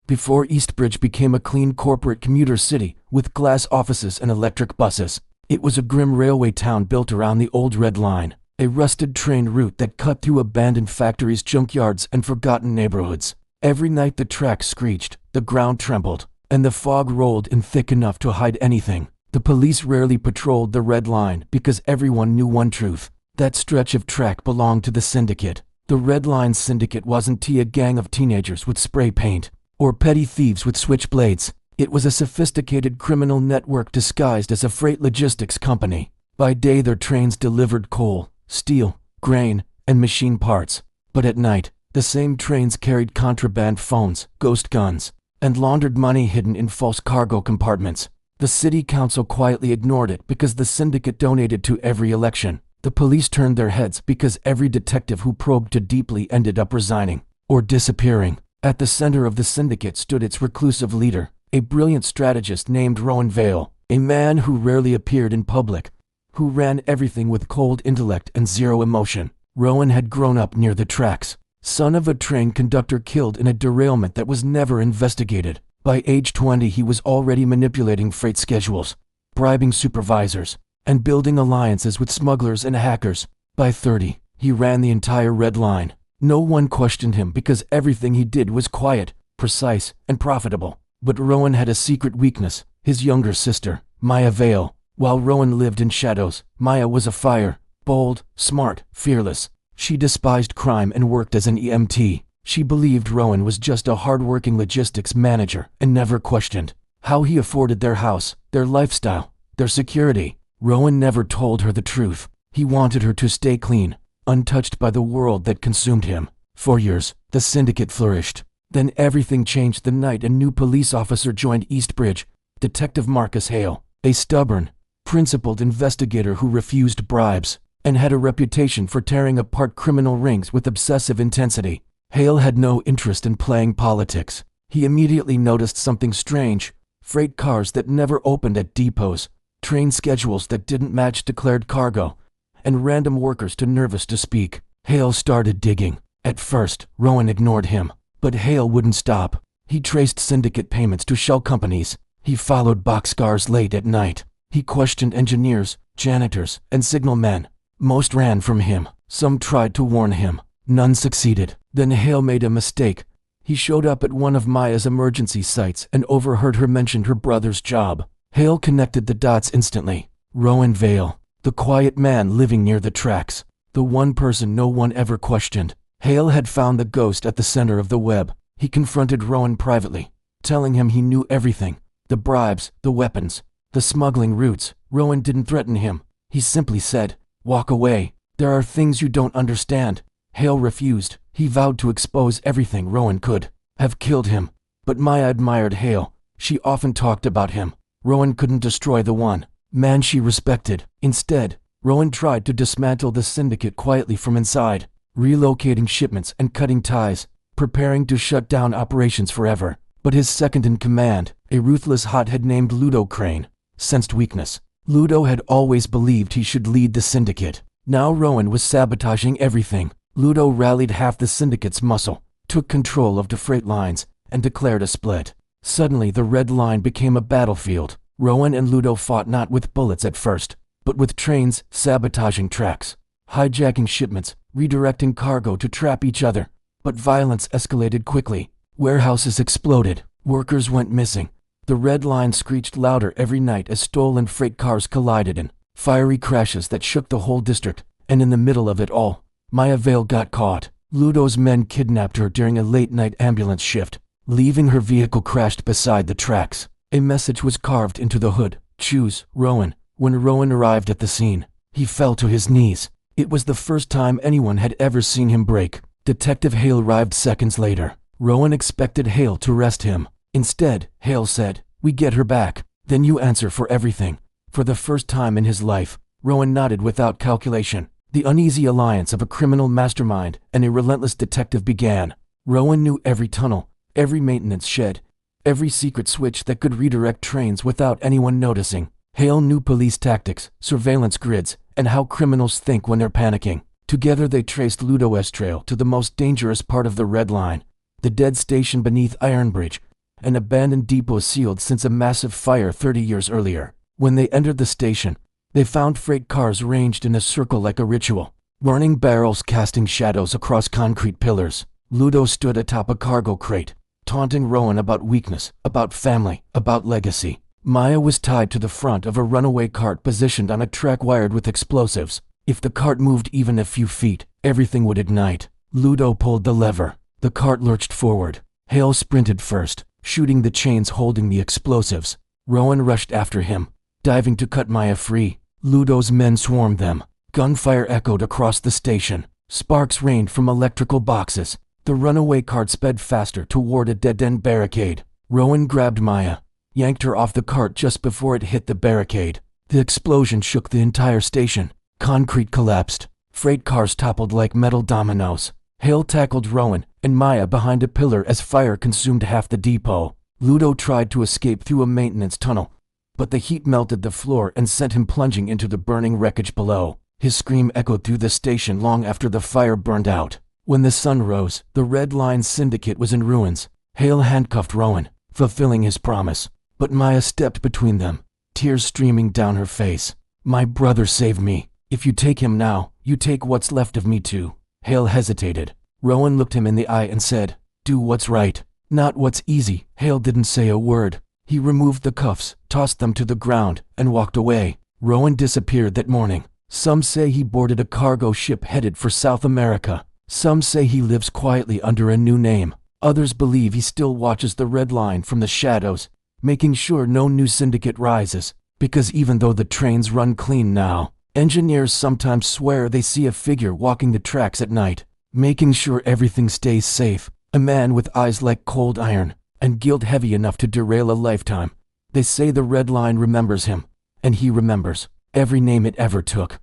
before Eastbridge became a clean corporate commuter city with glass offices and electric buses. It was a grim railway town built around the old Red Line, a rusted train route that cut through abandoned factories, junkyards, and forgotten neighborhoods. Every night the tracks screeched, the ground trembled, and the fog rolled in thick enough to hide anything. The police rarely patrolled the Red Line because everyone knew one truth: that stretch of track belonged to the Syndicate. The Red Line Syndicate wasn't a gang of teenagers with spray paint or petty thieves with switchblades. It was a sophisticated criminal network disguised as a freight logistics company. By day their trains delivered coal, steel, grain, and machine parts. But at night, the same trains carried contraband phones, ghost guns, and laundered money hidden in false cargo compartments. The city council quietly ignored it because the Syndicate donated to every election. The police turned their heads because every detective who probed too deeply ended up resigning or disappearing. At the center of the Syndicate stood its reclusive leader, a brilliant strategist named Rowan Vale, a man who rarely appeared in public, who ran everything with cold intellect and zero emotion. Rowan had grown up near the tracks, son of a train conductor killed in a derailment that was never investigated. By age 20 he was already manipulating freight schedules, bribing supervisors, and building alliances with smugglers and hackers. By 30, he ran the entire Red Line. No one questioned him because everything he did was quiet, precise, and profitable. But Rowan had a secret weakness: his younger sister, Maya Vale. While Rowan lived in shadows, Maya was afire, bold, smart, fearless. She despised crime and worked as an EMT. She believed Rowan was just a hard-working logistics manager and never questioned how he afforded their house, their lifestyle, their security. Rowan never told her the truth. He wanted her to stay clean, untouched by the world that consumed him. For years, the Syndicate flourished. Then everything changed the night a new police officer joined Eastbridge, Detective Marcus Hale, a stubborn, principled investigator who refused bribes and had a reputation for tearing apart criminal rings with obsessive intensity. Hale had no interest in playing politics. He immediately noticed something strange: freight cars that never opened at depots, train schedules that didn't match declared cargo, and random workers too nervous to speak. Hale started digging. At first, Rowan ignored him. But Hale wouldn't stop. He traced Syndicate payments to shell companies. He followed boxcars late at night. He questioned engineers, janitors, and signalmen. Most ran from him. Some tried to warn him. None succeeded. Then Hale made a mistake. He showed up at one of Maya's emergency sites and overheard her mention her brother's job. Hale connected the dots instantly. Rowan Vale, the quiet man living near the tracks, the one person no one ever questioned. Hale had found the ghost at the center of the web. He confronted Rowan privately, telling him he knew everything: the bribes, the weapons, the smuggling routes. Rowan didn't threaten him. He simply said, "Walk away. There are things you don't understand." Hale refused. He vowed to expose everything. Rowan could have killed him. But Maya admired Hale. She often talked about him. Rowan couldn't destroy the one man she respected. Instead, Rowan tried to dismantle the Syndicate quietly from inside, relocating shipments and cutting ties, preparing to shut down operations forever. But his second-in-command, a ruthless hothead named Ludo Crane, sensed weakness. Ludo had always believed he should lead the Syndicate. Now Rowan was sabotaging everything. Ludo rallied half the Syndicate's muscle, took control of the freight lines, and declared a split. Suddenly the Red Line became a battlefield. Rowan and Ludo fought not with bullets at first, but with trains, sabotaging tracks, hijacking shipments, redirecting cargo to trap each other. But violence escalated quickly. Warehouses exploded. Workers went missing. The Red Line screeched louder every night as stolen freight cars collided in fiery crashes that shook the whole district. And in the middle of it all, Maya Vale got caught. Ludo's men kidnapped her during a late-night ambulance shift, leaving her vehicle crashed beside the tracks. A message was carved into the hood: "Choose Rowan." When Rowan arrived at the scene, he fell to his knees. It was the first time anyone had ever seen him break. Detective Hale arrived seconds later. Rowan expected Hale to arrest him. Instead, Hale said, "We get her back, then you answer for everything." For the first time in his life, Rowan nodded without calculation. The uneasy alliance of a criminal mastermind and a relentless detective began. Rowan knew every tunnel, every maintenance shed, every secret switch that could redirect trains without anyone noticing. Hale knew police tactics, surveillance grids, and how criminals think when they're panicking. Together they traced Ludo's trail to the most dangerous part of the Red Line, the dead station beneath Iron Bridge, an abandoned depot sealed since a massive fire 30 years earlier. When they entered the station, they found freight cars ranged in a circle like a ritual, burning barrels casting shadows across concrete pillars. Ludo stood atop a cargo crate, taunting Rowan about weakness, about family, about legacy. Maya was tied to the front of a runaway cart positioned on a track wired with explosives. If the cart moved even a few feet, everything would ignite. Ludo pulled the lever. The cart lurched forward. Hale sprinted first, shooting the chains holding the explosives. Rowan rushed after him, diving to cut Maya free. Ludo's men swarmed them. Gunfire echoed across the station. Sparks rained from electrical boxes. The runaway cart sped faster toward a dead-end barricade. Rowan grabbed Maya, yanked her off the cart just before it hit the barricade. The explosion shook the entire station. Concrete collapsed. Freight cars toppled like metal dominoes. Hale tackled Rowan and Maya behind a pillar as fire consumed half the depot. Ludo tried to escape through a maintenance tunnel, but the heat melted the floor and sent him plunging into the burning wreckage below. His scream echoed through the station long after the fire burned out. When the sun rose, the Red Line Syndicate was in ruins. Hale handcuffed Rowan, fulfilling his promise, but Maya stepped between them, tears streaming down her face. "My brother saved me. If you take him now, you take what's left of me too." Hale hesitated. Rowan looked him in the eye and said, "Do what's right, not what's easy." Hale didn't say a word. He removed the cuffs, tossed them to the ground, and walked away. Rowan disappeared that morning. Some say he boarded a cargo ship headed for South America. Some say he lives quietly under a new name. Others believe he still watches the Red Line from the shadows, making sure no new syndicate rises. Because even though the trains run clean now, engineers sometimes swear they see a figure walking the tracks at night, making sure everything stays safe. A man with eyes like cold iron, and guilt heavy enough to derail a lifetime. They say the Red Line remembers him, and he remembers every name it ever took.